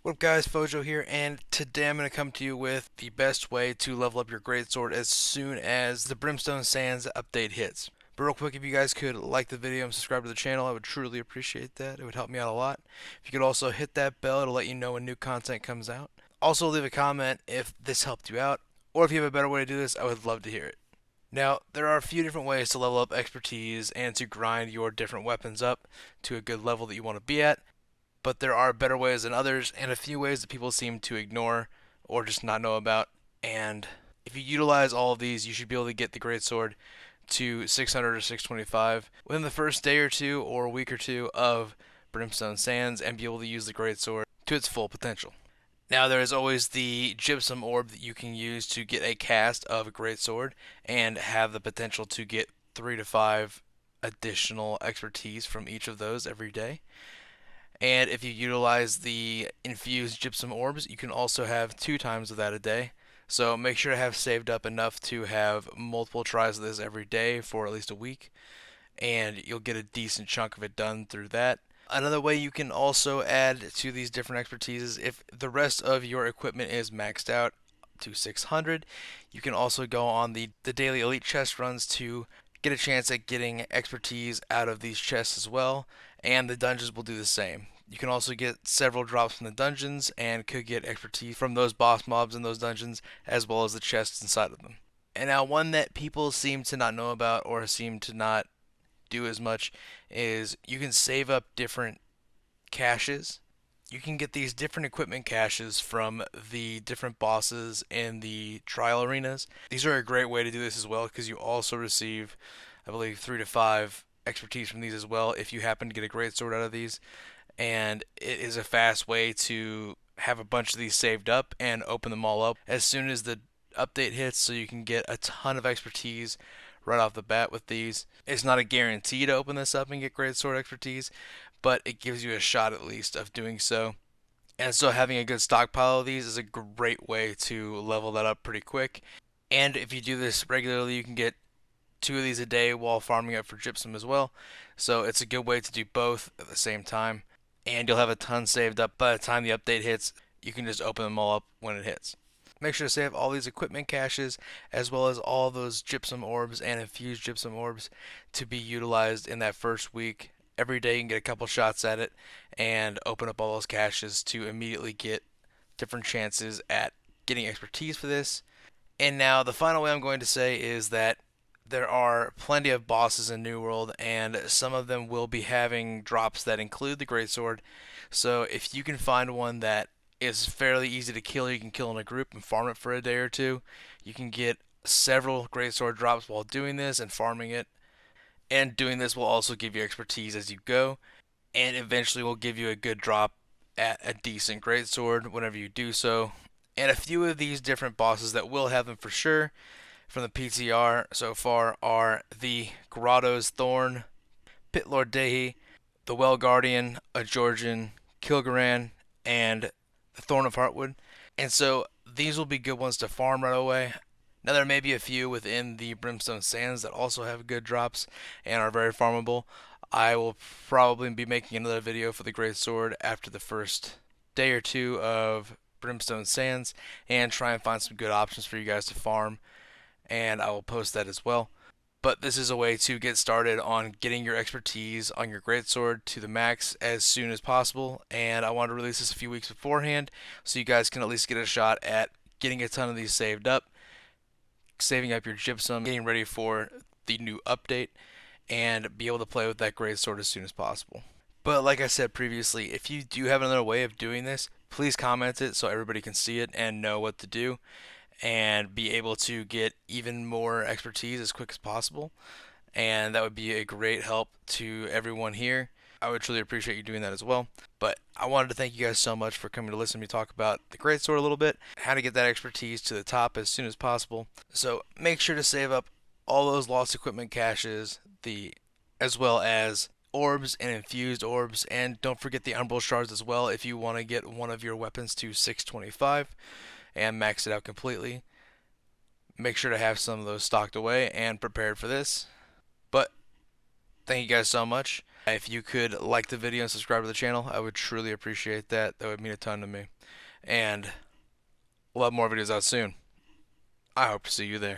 What up guys, Fojo here, and today I'm going to come to you with the best way to level up your greatsword as soon as the Brimstone Sands update hits. But real quick, if you guys could like the video and subscribe to the channel, I would truly appreciate that. It would help me out a lot. If you could also hit that bell, it'll let you know when new content comes out. Also leave a comment if this helped you out, or if you have a better way to do this, I would love to hear it. Now, there are a few different ways to level up expertise and to grind your different weapons up to a good level that you want to be at, but there are better ways than others, and a few ways that people seem to ignore or just not know about. And if you utilize all of these, you should be able to get the greatsword to 600 or 625 within the first day or two or a week or two of Brimstone Sands and be able to use the greatsword to its full potential. Now, there is always the gypsum orb that you can use to get a cast of a greatsword and have the potential to get 3 to 5 additional expertise from each of those every day. And if you utilize the infused gypsum orbs, you can also have 2 times of that a day. So make sure to have saved up enough to have multiple tries of this every day for at least a week, and you'll get a decent chunk of it done through that. Another way you can also add to these different expertises, if the rest of your equipment is maxed out to 600, you can also go on the daily elite chest runs to get a chance at getting expertise out of these chests as well, and the dungeons will do the same. You can also get several drops from the dungeons and could get expertise from those boss mobs in those dungeons as well as the chests inside of them. And now, one that people seem to not know about or seem to not do as much is you can save up different caches. You can get these different equipment caches from the different bosses in the trial arenas. These are a great way to do this as well because you also receive, I believe, 3 to 5 expertise from these as well if you happen to get a great sword out of these. And it is a fast way to have a bunch of these saved up and open them all up as soon as the update hits, so you can get a ton of expertise right off the bat with these. It's not a guarantee to open this up and get great sword expertise, but it gives you a shot at least of doing so. And so having a good stockpile of these is a great way to level that up pretty quick. And if you do this regularly, you can get 2 of these a day while farming up for gypsum as well. So it's a good way to do both at the same time. And you'll have a ton saved up by the time the update hits. You can just open them all up when it hits. Make sure to save all these equipment caches as well as all those gypsum orbs and infused gypsum orbs to be utilized in that first week. Every day you can get a couple shots at it and open up all those caches to immediately get different chances at getting expertise for this. And now the final way I'm going to say is that there are plenty of bosses in New World, and some of them will be having drops that include the greatsword. So if you can find one that is fairly easy to kill, you can kill in a group and farm it for a day or two. You can get several greatsword drops while doing this and farming it. And doing this will also give you expertise as you go, and eventually will give you a good drop at a decent greatsword whenever you do so. And a few of these different bosses that will have them for sure from the PTR so far are the Grotto's Thorn, Pit Lord Dehi, the Well Guardian, a Georgian, Kilgaran, and the Thorn of Heartwood. And so these will be good ones to farm right away. Now, there may be a few within the Brimstone Sands that also have good drops and are very farmable. I will probably be making another video for the Great Sword after the first day or two of Brimstone Sands and try and find some good options for you guys to farm, and I will post that as well. But this is a way to get started on getting your expertise on your greatsword to the max as soon as possible, and I wanted to release this a few weeks beforehand so you guys can at least get a shot at getting a ton of these saved up, saving up your gypsum, getting ready for the new update, and be able to play with that greatsword as soon as possible. But like I said previously, if you do have another way of doing this, please comment it so everybody can see it and know what to do and be able to get even more expertise as quick as possible. And that would be a great help to everyone here. I would truly appreciate you doing that as well. But I wanted to thank you guys so much for coming to listen to me talk about the greatsword a little bit, how to get that expertise to the top as soon as possible. So make sure to save up all those lost equipment caches, as well as orbs and infused orbs, and don't forget the umbral shards as well if you want to get one of your weapons to 625 and max it out completely. Make sure to have some of those stocked away and prepared for this. But thank you guys so much. If you could like the video and subscribe to the channel, I would truly appreciate that. That would mean a ton to me. And we'll have more videos out soon. I hope to see you there.